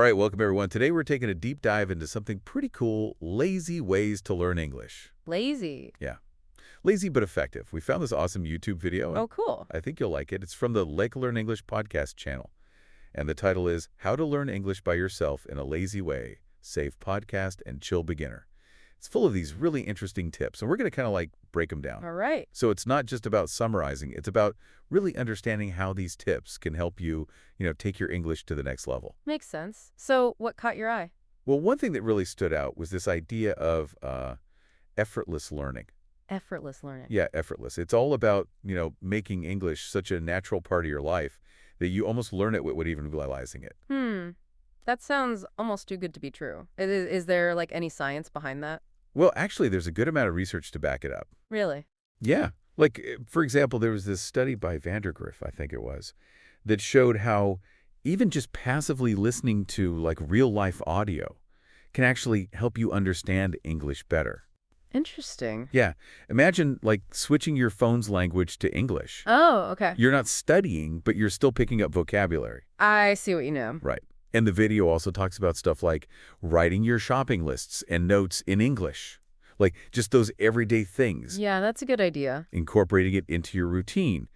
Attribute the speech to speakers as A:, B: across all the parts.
A: right, welcome everyone. Today we're taking a deep dive into something pretty cool, lazy ways to learn English.
B: Lazy.
A: Yeah, lazy but effective. We found this awesome YouTube video, and
B: Oh, cool.
A: I think you'll like it. It's from the Like Learn English podcast channel, and the title is How to Learn English by Yourself in a Lazy Way, Save Podcast and Chill Beginner. It's full of these really interesting tips, and we're going to kind of like break them down.
B: All right.
A: So it's not just about summarizing, it's about really understanding how these tips can help you, take your English to the next level.
B: Makes sense. So what caught your eye?
A: Well, one thing that really stood out was this idea of effortless learning.
B: Effortless learning.
A: Yeah, effortless. It's all about, making English such a natural part of your life that you almost learn it without even realizing it.
B: That sounds almost too good to be true. Is there like any science behind that?
A: Well, actually, there's a good amount of research to back it up.
B: Really?
A: Yeah. Like, for example, there was this study by Vandergriff, I think it was, that showed how even just passively listening to like real-life audio can actually help you understand English better.
B: Interesting.
A: Yeah. Imagine like switching your phone's language to English.
B: Oh, okay.
A: You're not studying, but you're still picking up vocabulary.
B: I see what you know.
A: Right. And the video also talks about stuff like writing your shopping lists and notes in English. Like just those everyday things.
B: Yeah, that's a good idea.
A: Incorporating it into your routine.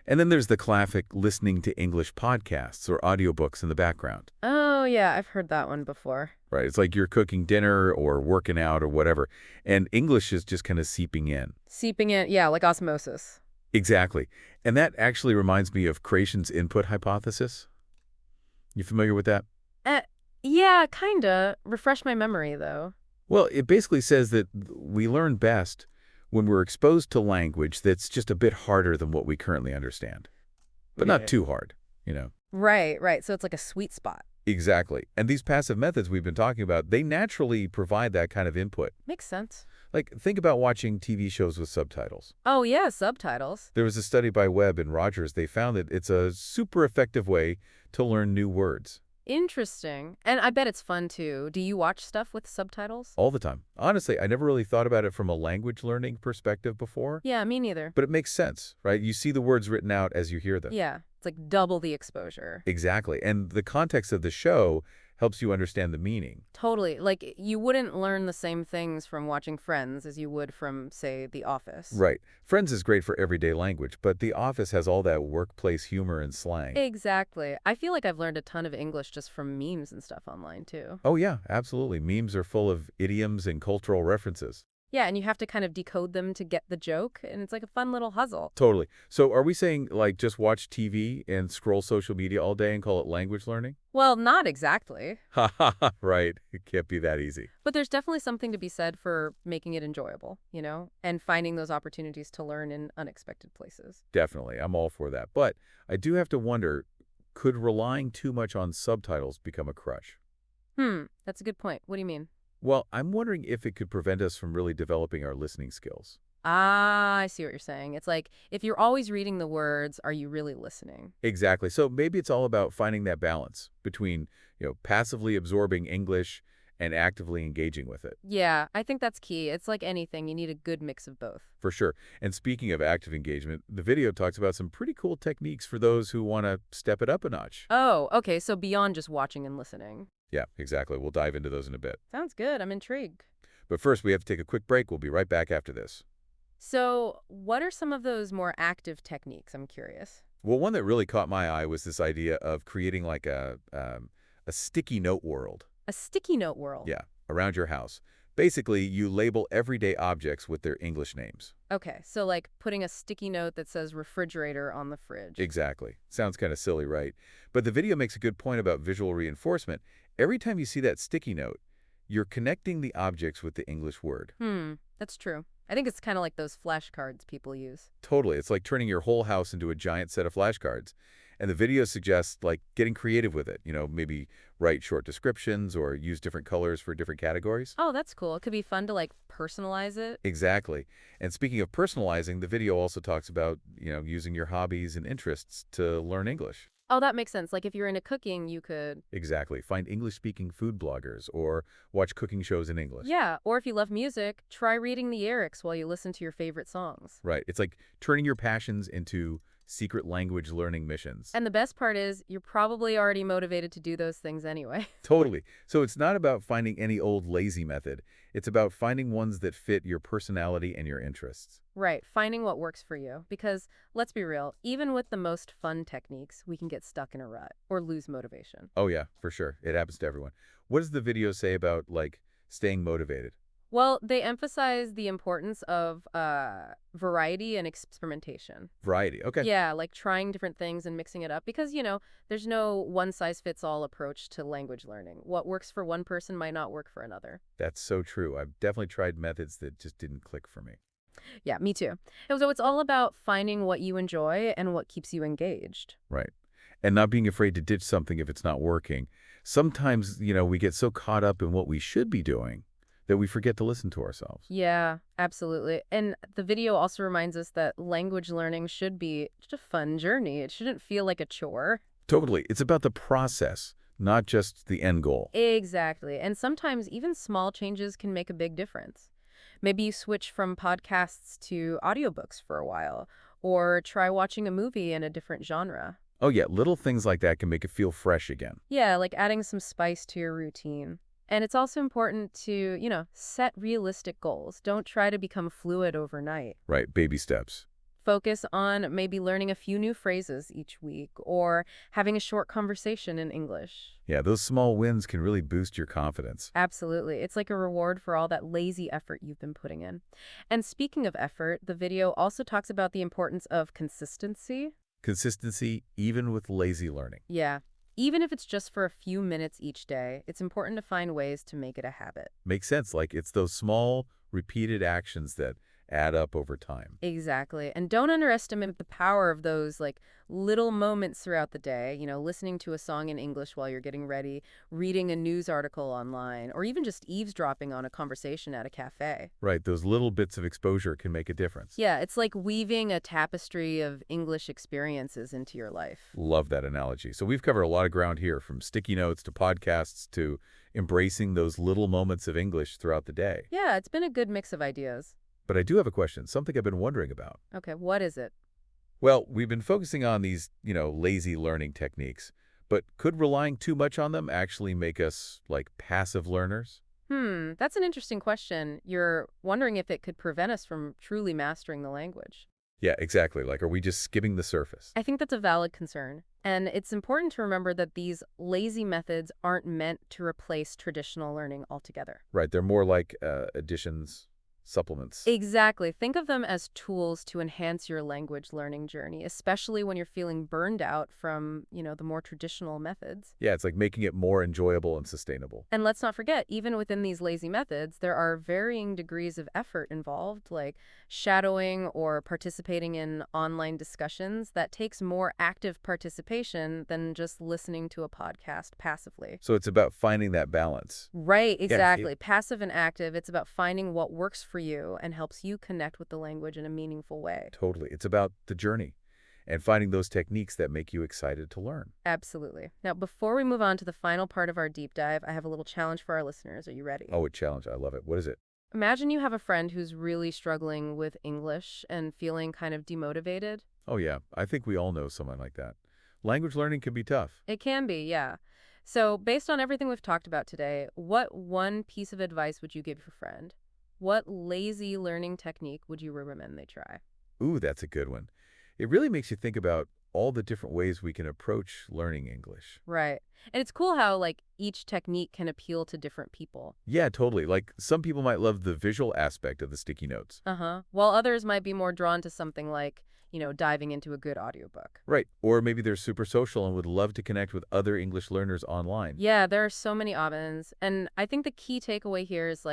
A: And then there's the classic listening to English podcasts or audiobooks in the background.
B: Oh, yeah, I've heard that one before.
A: Right. It's like you're cooking dinner or working out or whatever. And English is just kind of seeping in.
B: Seeping in, yeah, like osmosis.
A: Exactly. And that actually reminds me of Creation's input hypothesis. You familiar with that?
B: Yeah, kinda. Refresh my memory, though.
A: Well, it basically says that we learn best when we're exposed to language that's just a bit harder than what we currently understand. But not too hard,
B: Right. So it's like a sweet spot.
A: Exactly. And these passive methods we've been talking about, they naturally provide that kind of input.
B: Makes sense.
A: Like, think about watching TV shows with subtitles.
B: Oh, yeah, subtitles.
A: There was a study by Webb and Rogers. They found that it's a super effective way to learn new words.
B: Interesting. And I bet it's fun, too. Do you watch stuff with subtitles?
A: All the time. Honestly, I never really thought about it from a language learning perspective before.
B: Yeah, me neither.
A: But it makes sense, right? You see the words written out as you hear them.
B: Yeah, it's like double the exposure.
A: Exactly. And the context of the show helps you understand the meaning.
B: Totally. Like, you wouldn't learn the same things from watching Friends as you would from, say, The Office.
A: Right. Friends is great for everyday language, but The Office has all that workplace humor and slang.
B: Exactly. I feel like I've learned a ton of English just from memes and stuff online, too.
A: Oh, yeah, absolutely. Memes are full of idioms and cultural references.
B: Yeah, and you have to kind of decode them to get the joke, and it's like a fun little puzzle.
A: Totally. So are we saying, like, just watch TV and scroll social media all day and call it language learning?
B: Well, not exactly.
A: Ha ha ha, right. It can't be that easy.
B: But there's definitely something to be said for making it enjoyable, and finding those opportunities to learn in unexpected places.
A: Definitely. I'm all for that. But I do have to wonder, could relying too much on subtitles become a crutch?
B: That's a good point. What do you mean?
A: Well, I'm wondering if it could prevent us from really developing our listening skills.
B: Ah, I see what you're saying. It's like, if you're always reading the words, are you really listening?
A: Exactly. So maybe it's all about finding that balance between, passively absorbing English and actively engaging with it.
B: Yeah, I think that's key. It's like anything. You need a good mix of both.
A: For sure. And speaking of active engagement, the video talks about some pretty cool techniques for those who want to step it up a notch.
B: Oh, okay. So beyond just watching and listening.
A: Yeah, exactly. We'll dive into those in a bit.
B: Sounds good. I'm intrigued.
A: But first, we have to take a quick break. We'll be right back after this.
B: So what are some of those more active techniques? I'm curious.
A: Well, one that really caught my eye was this idea of creating like a sticky note world.
B: A sticky note world.
A: Yeah, around your house. Basically, you label everyday objects with their English names.
B: Okay, so like putting a sticky note that says refrigerator on the fridge.
A: Exactly. Sounds kind of silly, right? But the video makes a good point about visual reinforcement. Every time you see that sticky note, you're connecting the objects with the English word.
B: That's true. I think it's kind of like those flashcards people use.
A: Totally. It's like turning your whole house into a giant set of flashcards. And the video suggests like getting creative with it, maybe write short descriptions or use different colors for different categories.
B: Oh, that's cool. It could be fun to like personalize it.
A: Exactly. And speaking of personalizing, the video also talks about, using your hobbies and interests to learn English.
B: Oh, that makes sense. Like if you're into cooking, you could...
A: Exactly. Find English-speaking food bloggers or watch cooking shows in English.
B: Yeah, or if you love music, try reading the lyrics while you listen to your favorite songs.
A: Right. It's like turning your passions into secret language learning missions.
B: And the best part is you're probably already motivated to do those things anyway.
A: Totally. So it's not about finding any old lazy method. It's about finding ones that fit your personality and your interests.
B: Right, finding what works for you. Because let's be real, even with the most fun techniques, we can get stuck in a rut or lose motivation.
A: Oh yeah, for sure. It happens to everyone. What does the video say about, like, staying motivated?
B: Well, they emphasize the importance of variety and experimentation.
A: Variety. Okay.
B: Yeah, like trying different things and mixing it up because, there's no one-size-fits-all approach to language learning. What works for one person might not work for another.
A: That's so true. I've definitely tried methods that just didn't click for me.
B: Yeah, me too. And so it's all about finding what you enjoy and what keeps you engaged.
A: Right. And not being afraid to ditch something if it's not working. Sometimes, we get so caught up in what we should be doing that we forget to listen to ourselves.
B: Yeah, absolutely. And the video also reminds us that language learning should be just a fun journey. It shouldn't feel like a chore.
A: Totally. It's about the process, not just the end goal.
B: Exactly. And sometimes even small changes can make a big difference. Maybe you switch from podcasts to audiobooks for a while, or try watching a movie in a different genre.
A: Oh yeah, little things like that can make it feel fresh again.
B: Yeah, like adding some spice to your routine. And it's also important to, set realistic goals. Don't try to become fluid overnight.
A: Right, baby steps.
B: Focus on maybe learning a few new phrases each week or having a short conversation in English.
A: Yeah, those small wins can really boost your confidence.
B: Absolutely. It's like a reward for all that lazy effort you've been putting in. And speaking of effort, the video also talks about the importance of consistency.
A: Consistency, even with lazy learning.
B: Yeah. Even if it's just for a few minutes each day, it's important to find ways to make it a habit.
A: Makes sense. Like, it's those small, repeated actions that add up over time.
B: Exactly. And don't underestimate the power of those little moments throughout the day, listening to a song in English while you're getting ready, reading a news article online, or even just eavesdropping on a conversation at a cafe.
A: Right, those little bits of exposure can make a difference.
B: Yeah, it's like weaving a tapestry of English experiences into your life.
A: Love that analogy. So we've covered a lot of ground here, from sticky notes to podcasts to embracing those little moments of English throughout the day.
B: Yeah, it's been a good mix of ideas.
A: But I do have a question, something I've been wondering about.
B: Okay, what is it?
A: Well, we've been focusing on these, lazy learning techniques, but could relying too much on them actually make us, like, passive learners?
B: That's an interesting question. You're wondering if it could prevent us from truly mastering the language.
A: Yeah, exactly. Like, are we just skimming the surface?
B: I think that's a valid concern. And it's important to remember that these lazy methods aren't meant to replace traditional learning altogether.
A: Right, they're more like additions, supplements.
B: Exactly. Think of them as tools to enhance your language learning journey, especially when you're feeling burned out from, the more traditional methods.
A: Yeah, it's like making it more enjoyable and sustainable.
B: And let's not forget, even within these lazy methods, there are varying degrees of effort involved, like shadowing or participating in online discussions that takes more active participation than just listening to a podcast passively.
A: So it's about finding that balance.
B: Right,
A: Yeah,
B: exactly. Passive and active, it's about finding what works for you and helps you connect with the language in a meaningful way.
A: totally. It's about the journey and finding those techniques that make you excited to learn.
B: Absolutely. Now, before we move on to the final part of our deep dive, I have a little challenge for our listeners. Are you ready?
A: Oh, a challenge. I love it. What is it?
B: Imagine you have a friend who's really struggling with English and feeling kind of demotivated.
A: Oh, yeah. I think we all know someone like that. Language learning can be tough.
B: It can be, yeah. So, based on everything we've talked about today, what one piece of advice would you give your friend? What lazy learning technique would you recommend they try?
A: Ooh, that's a good one. It really makes you think about all the different ways we can approach learning English.
B: Right. And it's cool how, each technique can appeal to different people.
A: Yeah, totally. Like, some people might love the visual aspect of the sticky notes.
B: Uh-huh. While others might be more drawn to something like, diving into a good audiobook.
A: Right. Or maybe they're super social and would love to connect with other English learners online.
B: Yeah, there are so many options. And I think the key takeaway here is,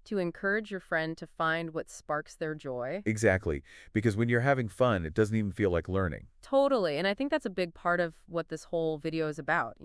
B: to encourage your friend to find what sparks their joy.
A: Exactly. Because when you're having fun, it doesn't even feel like learning.
B: Totally. And I think that's a big part of what this whole video is about,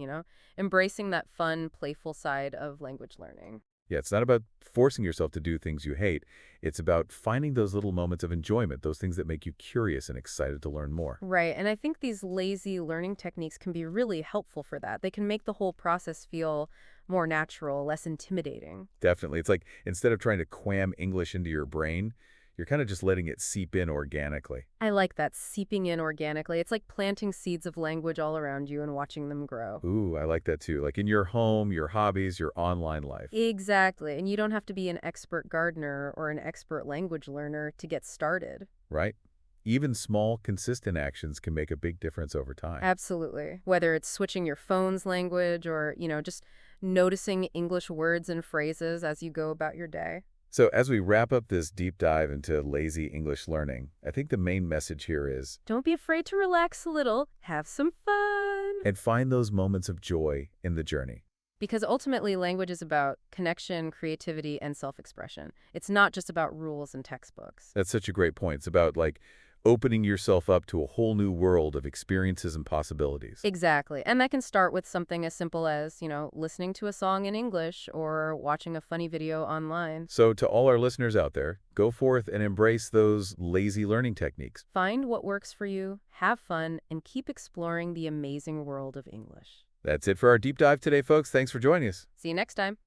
B: embracing that fun, playful side of language learning.
A: Yeah, it's not about forcing yourself to do things you hate. It's about finding those little moments of enjoyment, those things that make you curious and excited to learn more.
B: Right. And I think these lazy learning techniques can be really helpful for that. They can make the whole process feel more natural, less intimidating.
A: Definitely. It's like, instead of trying to cram English into your brain, You're kind of just letting it seep in organically.
B: I like that, seeping in organically. It's like planting seeds of language all around you and watching them grow.
A: Ooh, I like that too. Like in your home, your hobbies, your online life,
B: Exactly. And you don't have to be an expert gardener or an expert language learner to get started.
A: right? Even small, consistent actions can make a big difference over time.
B: Absolutely. Whether it's switching your phone's language or, just noticing English words and phrases as you go about your day.
A: So as we wrap up this deep dive into lazy English learning, I think the main message here is,
B: Don't be afraid to relax a little. Have some fun.
A: and find those moments of joy in the journey.
B: Because ultimately, language is about connection, creativity, and self-expression. It's not just about rules and textbooks.
A: That's such a great point. It's about like opening yourself up to a whole new world of experiences and possibilities.
B: Exactly. And that can start with something as simple as, listening to a song in English or watching a funny video online.
A: So to all our listeners out there, go forth and embrace those lazy learning techniques.
B: Find what works for you, have fun, and keep exploring the amazing world of English.
A: That's it for our deep dive today, folks. Thanks for joining us.
B: See you next time.